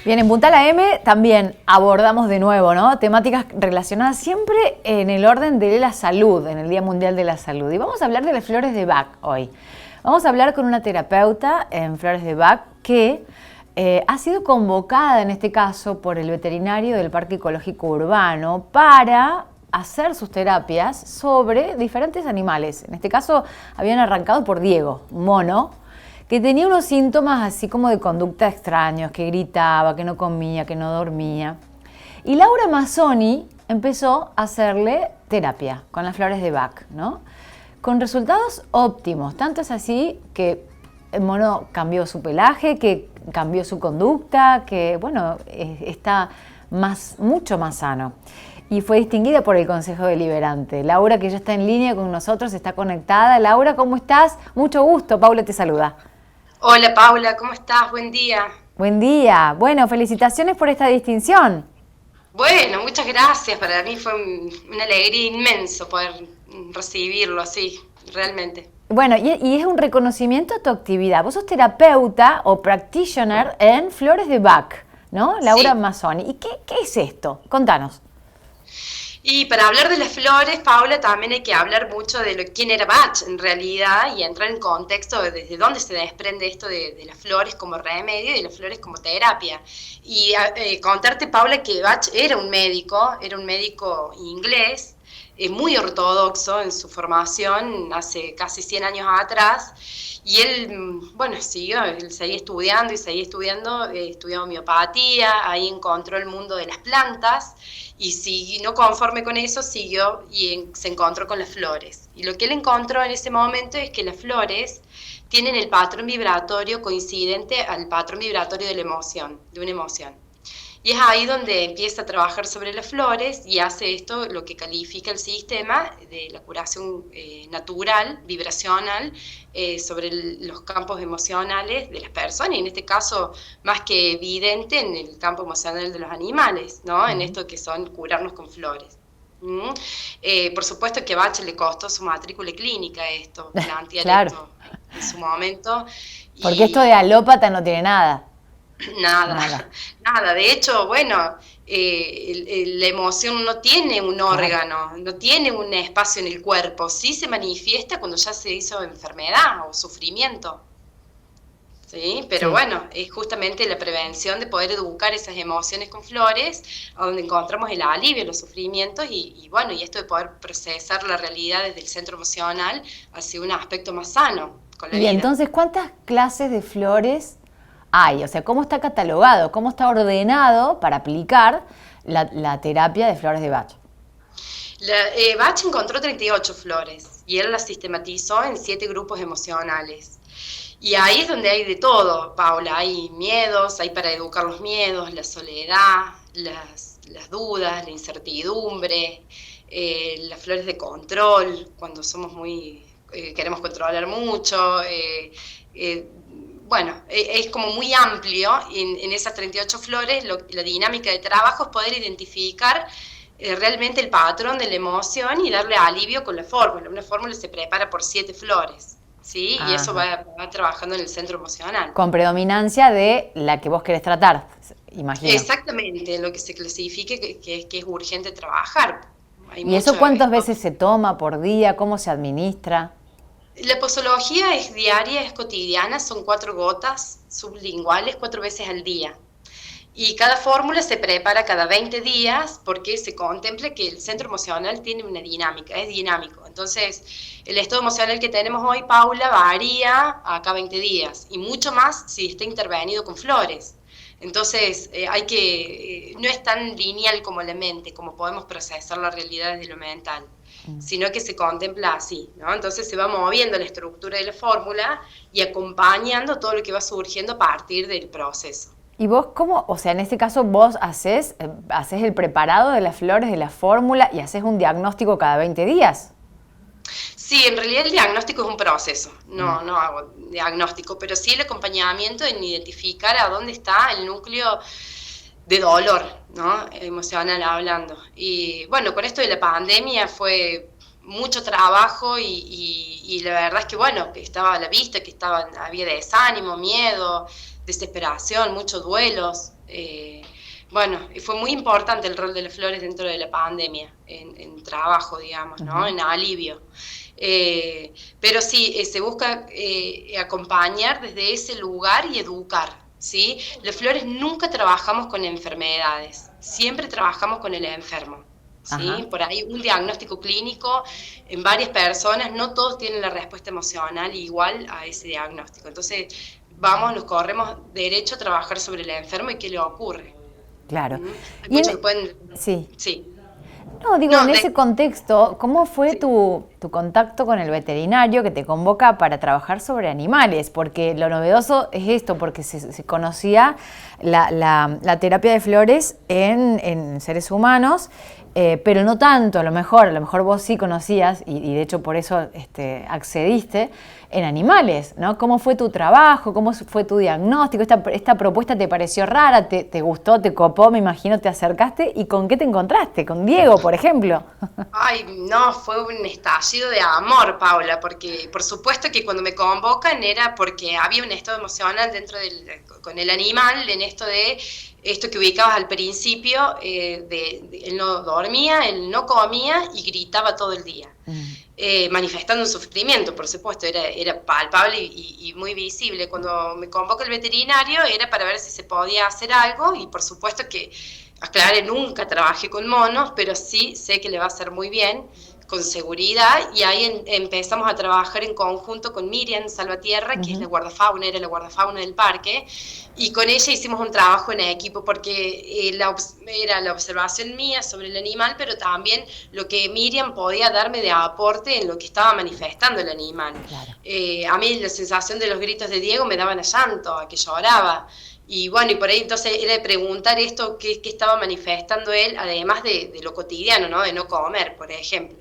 Bien, en Punta la M también abordamos de nuevo, ¿no? Temáticas relacionadas siempre en el orden de la salud, en el Día Mundial de la Salud. Y vamos a hablar de las flores de Bach hoy. Vamos a hablar con una terapeuta en flores de Bach que ha sido convocada en este caso por el veterinario del Parque Ecológico Urbano para hacer sus terapias sobre diferentes animales. En este caso habían arrancado por Diego, un mono, que tenía unos síntomas así como de conducta extraños, que gritaba, que no comía, que no dormía. Y Laura Mazzoni empezó a hacerle terapia con las flores de Bach, ¿no? Con resultados óptimos. Tanto es así que el mono cambió su pelaje, que cambió su conducta, que bueno, está mucho más sano. Y fue distinguida por el Consejo Deliberante. Laura, que ya está en línea con nosotros, está conectada. Laura, ¿cómo estás? Mucho gusto. Paula te saluda. Hola Paula, ¿cómo estás? Buen día. Buen día. Bueno, felicitaciones por esta distinción. Bueno, muchas gracias. Para mí fue una alegría inmenso poder recibirlo así, realmente. Bueno, y es un reconocimiento a tu actividad. Vos sos terapeuta o practitioner en flores de Bach, ¿no? Laura Mazzoni. ¿Y qué es esto? Contanos. Y para hablar de las flores, Paula, también hay que hablar mucho de quién era Bach en realidad y entrar en contexto de desde dónde se desprende esto de las flores como remedio y de las flores como terapia. Y contarte, Paula, que Bach era un médico inglés, muy ortodoxo en su formación hace casi 100 años atrás. Y él, bueno, él seguía estudiando y seguía estudiando, estudió homeopatía, ahí encontró el mundo de las plantas y no conforme con eso siguió y se encontró con las flores. Y lo que él encontró en ese momento es que las flores tienen el patrón vibratorio coincidente al patrón vibratorio de una emoción. Y es ahí donde empieza a trabajar sobre las flores y hace esto lo que califica el sistema de la curación natural, vibracional, sobre los campos emocionales de las personas, y en este caso más que evidente en el campo emocional de los animales, ¿no? En esto que son curarnos con flores. Por supuesto que a Bach le costó su matrícula clínica esto, plantear claro. esto en su momento. Porque esto de alópata no tiene nada. Nada. De hecho, bueno, la emoción no tiene un órgano, no tiene un espacio en el cuerpo, sí se manifiesta cuando ya se hizo enfermedad o sufrimiento. ¿Sí? Pero bueno, es justamente la prevención de poder educar esas emociones con flores, a donde encontramos el alivio, los sufrimientos y esto de poder procesar la realidad desde el centro emocional hacia un aspecto más sano con la vida. Y entonces, ¿cuántas clases de flores hay? O sea, ¿cómo está catalogado? ¿Cómo está ordenado para aplicar la terapia de flores de Bach? Bach encontró 38 flores y él las sistematizó en 7 grupos emocionales. Y ahí es donde hay de todo, Paula. Hay miedos, hay para educar los miedos, la soledad, las dudas, la incertidumbre, las flores de control, cuando somos queremos controlar mucho. Es como muy amplio en esas 38 flores. La dinámica de trabajo es poder identificar realmente el patrón de la emoción y darle alivio con la fórmula. Una fórmula se prepara por 7 flores. ¿Sí? Ajá. Y eso va trabajando en el centro emocional. Con predominancia de la que vos querés tratar, imagino. Exactamente, lo que se clasifique que es urgente trabajar. ¿Y eso cuántas veces se toma por día? ¿Cómo se administra? La posología es diaria, es cotidiana, son 4 gotas sublinguales 4 veces al día. Y cada fórmula se prepara cada 20 días porque se contempla que el centro emocional tiene una dinámica, es dinámico. Entonces, el estado emocional que tenemos hoy, Paula, varía a cada 20 días y mucho más si está intervenido con flores. Entonces, no es tan lineal como la mente, como podemos procesar la realidad desde lo mental, sino que se contempla así, ¿no? Entonces se va moviendo la estructura de la fórmula y acompañando todo lo que va surgiendo a partir del proceso. ¿Y vos cómo, o sea, en este caso vos haces el preparado de las flores, de la fórmula y haces un diagnóstico cada 20 días? Sí, en realidad el diagnóstico es un proceso, no hago diagnóstico, pero sí el acompañamiento en identificar a dónde está el núcleo de dolor, ¿no? Emocional hablando. Y bueno, con esto de la pandemia fue mucho trabajo y la verdad es que bueno, que estaba a la vista, había desánimo, miedo, desesperación, muchos duelos, Bueno, y fue muy importante el rol de las flores dentro de la pandemia, en trabajo, digamos, ¿no? En alivio. Pero sí, se busca acompañar desde ese lugar y educar, ¿sí? Las flores nunca trabajamos con enfermedades, siempre trabajamos con el enfermo. ¿Sí? Por ahí un diagnóstico clínico en varias personas, no todos tienen la respuesta emocional igual a ese diagnóstico. Entonces, nos corremos derecho a trabajar sobre el enfermo y qué le ocurre. Claro. Hay muchos que pueden... Sí. Sí. No, digo, en ese contexto, ¿cómo fue tu contacto con el veterinario que te convoca para trabajar sobre animales? Porque lo novedoso es esto, porque se conocía la terapia de flores en seres humanos, pero no tanto, a lo mejor vos sí conocías, y de hecho por eso accediste, en animales, ¿no? ¿Cómo fue tu trabajo? ¿Cómo fue tu diagnóstico? ¿Esta propuesta te pareció rara? ¿Te gustó? ¿Te copó? Me imagino, te acercaste. ¿Y con qué te encontraste? ¿Con Diego, por ejemplo? Ay, no, fue un estallido de amor, Paula, porque por supuesto que cuando me convocan era porque había un estado emocional con el animal, en esto que ubicabas al principio, él no dormía, él no comía y gritaba todo el día. Manifestando un sufrimiento, por supuesto, era palpable y muy visible. Cuando me convoca el veterinario era para ver si se podía hacer algo y por supuesto que, aclaré, nunca trabajé con monos, pero sí sé que le va a hacer muy bien, con seguridad, y ahí empezamos a trabajar en conjunto con Miriam Salvatierra, que es la guardafauna, era la guardafauna del parque, y con ella hicimos un trabajo en equipo, porque era la observación mía sobre el animal, pero también lo que Miriam podía darme de aporte en lo que estaba manifestando el animal. Claro. A mí la sensación de los gritos de Diego me daban a llanto, a que lloraba. Y bueno, y por ahí entonces era de preguntar esto, qué estaba manifestando él, además de lo cotidiano, ¿no? De no comer, por ejemplo.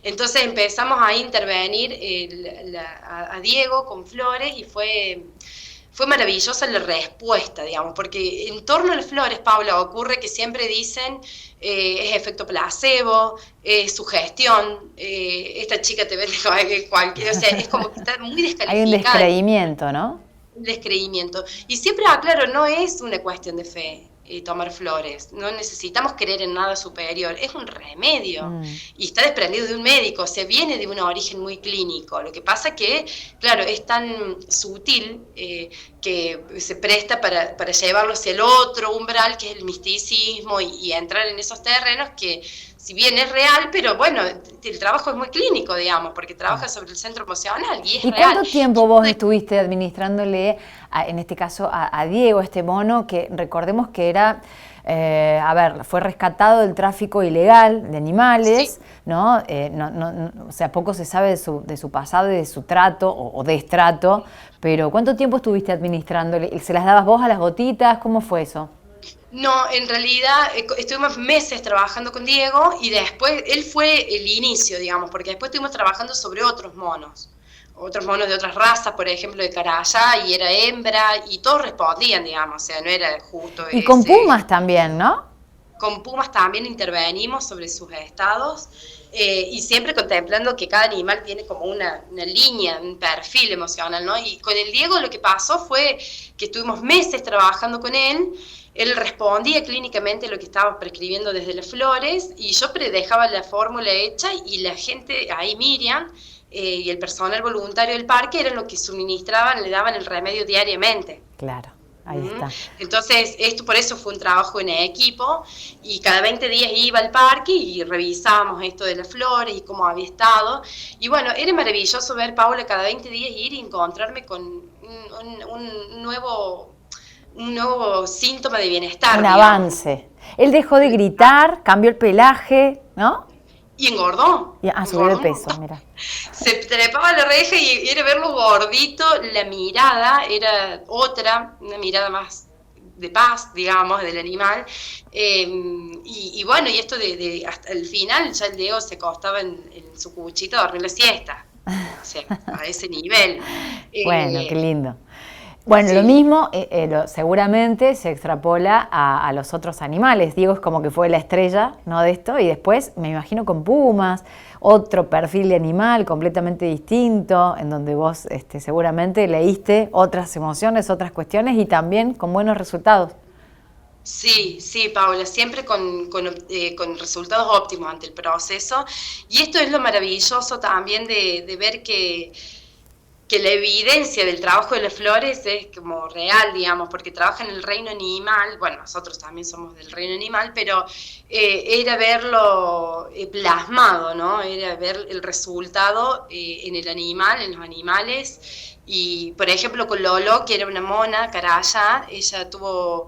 Entonces empezamos a intervenir a Diego con flores y fue maravillosa la respuesta, digamos, porque en torno a las flores, Paula, ocurre que siempre dicen es efecto placebo, es sugestión, esta chica te vende cualquier, o sea, es como que está muy descalificada. Hay un descreimiento, ¿no? Un descreimiento. Y siempre aclaro, no es una cuestión de fe tomar flores, no necesitamos creer en nada superior, es un remedio y está desprendido de un médico, se viene de un origen muy clínico. Lo que pasa que, claro, es tan sutil que se presta para llevarlo hacia el otro umbral, que es el misticismo, y entrar en esos terrenos que, si bien es real, pero bueno, el trabajo es muy clínico, digamos, porque trabaja sobre el centro emocional y es real. ¿Y cuánto tiempo vos estuviste administrándole, en este caso, a Diego, este mono, que recordemos que era, fue rescatado del tráfico ilegal de animales, sí, ¿no? O sea, poco se sabe de su pasado y de su trato o destrato, pero ¿cuánto tiempo estuviste administrándole? ¿Se las dabas vos a las gotitas? ¿Cómo fue eso? No, en realidad estuvimos meses trabajando con Diego y después, él fue el inicio, digamos, porque después estuvimos trabajando sobre otros monos de otras razas, por ejemplo de Carayá, y era hembra, y todos respondían, digamos, o sea, no era justo y con pumas también, ¿no? Con pumas también intervenimos sobre sus estados, y siempre contemplando que cada animal tiene como una línea, un perfil emocional, ¿no? Y con el Diego lo que pasó fue que estuvimos meses trabajando con él. Él respondía clínicamente lo que estaba prescribiendo desde las flores, y yo dejaba la fórmula hecha, y la gente, ahí Miriam, y el personal voluntario del parque eran los que suministraban, le daban el remedio diariamente. Claro, ahí está. Entonces, por eso fue un trabajo en equipo, y cada 20 días iba al parque y revisábamos esto de las flores y cómo había estado. Y bueno, era maravilloso ver, Paula, cada 20 días ir y encontrarme con un nuevo síntoma de bienestar. Un avance. Él dejó de gritar, cambió el pelaje, ¿no? Y engordó. Subió de peso, mira. Se trepaba la reja y era verlo gordito, la mirada era otra, una mirada más de paz, digamos, del animal. Y bueno, y esto hasta el final, ya el Diego se acostaba en su cuchito a dormir la siesta. O sea, a ese nivel. Bueno, qué lindo. Bueno, sí. Lo mismo seguramente se extrapola a los otros animales. Diego es como que fue la estrella, ¿no?, de esto, y después me imagino con pumas, otro perfil de animal completamente distinto, en donde vos seguramente leíste otras emociones, otras cuestiones y también con buenos resultados. Sí, sí, Paula, siempre con resultados óptimos ante el proceso. Y esto es lo maravilloso también de ver que la evidencia del trabajo de las flores es como real, digamos, porque trabaja en el reino animal, bueno, nosotros también somos del reino animal, pero era verlo plasmado, ¿no? Era ver el resultado en el animal, en los animales. Y, por ejemplo, con Lolo, que era una mona, caraya, ella tuvo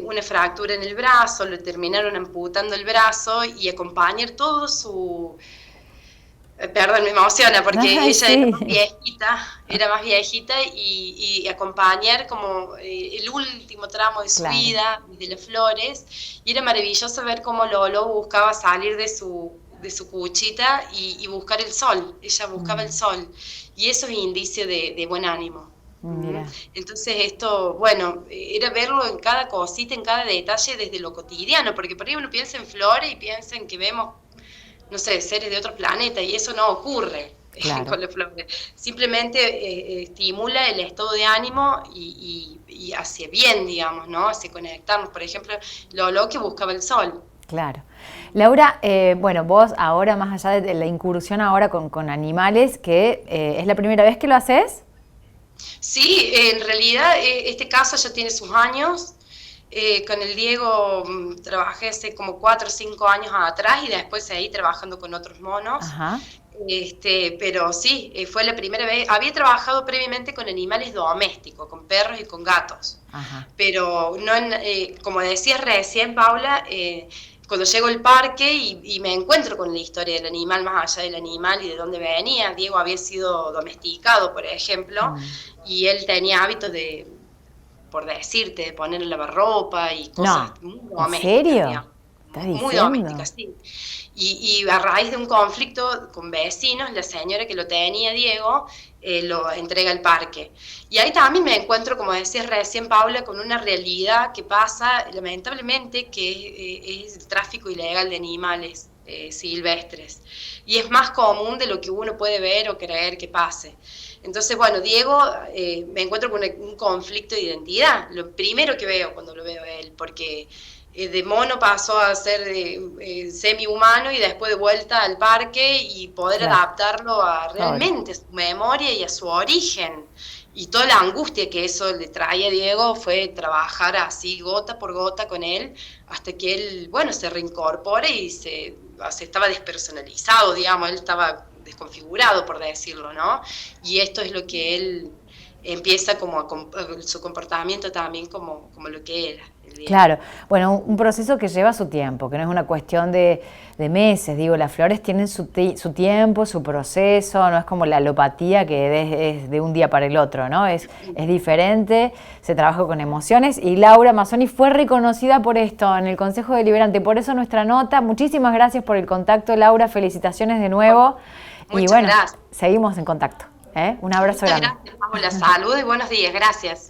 una fractura en el brazo, le terminaron amputando el brazo y acompañar todo su perdón, me emociona porque Ay, ella sí, era más viejita y acompañar como el último tramo de su claro. vida, de las flores, y era maravilloso ver cómo Lolo buscaba salir de su cuchita y buscar el sol, ella buscaba el Mm, sol, y eso es indicio de buen ánimo. Ujú. mira, Entonces esto, bueno, era verlo en cada cosita, en cada detalle desde lo cotidiano, porque por ahí uno piensa en flores y piensa en que vemos no sé, seres de otro planeta, y eso no ocurre claro. con las flores. Simplemente estimula el estado de ánimo y hacia bien, digamos, ¿no? Hacia conectarnos. Por ejemplo, Lolo que buscaba el sol. Claro. Laura, bueno, vos ahora, más allá de la incursión ahora con animales, que es la primera vez que lo haces. Sí, en realidad este caso ya tiene sus años. Con el Diego trabajé hace como 4 o 5 años atrás y después seguí trabajando con otros monos. Ajá, Pero sí, fue la primera vez. Había trabajado previamente con animales domésticos, con perros y con gatos. ajá, Pero no como decías recién, Paula, cuando llego al parque y me encuentro con la historia del animal, más allá del animal y de dónde venía. Diego había sido domesticado, por ejemplo, mm. y él tenía hábitos de, por decirte, de poner lavarropa y cosas No, muy ¿en domésticas, serio? digamos, ¿Estás muy diciendo? domésticas, sí. Y a raíz de un conflicto con vecinos, la señora que lo tenía, Diego, lo entrega al parque. Y ahí también me encuentro, como decías recién, Paula, con una realidad que pasa, lamentablemente, que es el tráfico ilegal de animales silvestres. Y es más común de lo que uno puede ver o creer que pase. Entonces, bueno, Diego, me encuentro con un conflicto de identidad, lo primero que veo cuando lo veo a él, porque de mono pasó a ser semi-humano y después de vuelta al parque y poder Claro, adaptarlo a pobre. realmente su memoria y a su origen. Y toda la angustia que eso le trae a Diego fue trabajar así gota por gota con él hasta que él, bueno, se reincorpore y se estaba despersonalizado, digamos, él estaba desconfigurado, por decirlo, ¿no? Y esto es lo que él empieza como su comportamiento también como lo que era el Diego. Claro, bueno, un proceso que lleva su tiempo, que no es una cuestión de meses, digo, las flores tienen su tiempo, su proceso, no es como la alopatía que es de un día para el otro, ¿no? Es diferente, se trabaja con emociones y Laura Mazzoni fue reconocida por esto en el Consejo Deliberante, por eso nuestra nota, muchísimas gracias por el contacto, Laura, felicitaciones de nuevo y Muchas bueno, gracias. seguimos en contacto, ¿eh? Un abrazo Muchas grande. gracias, Paula. Salud y buenos días. Gracias.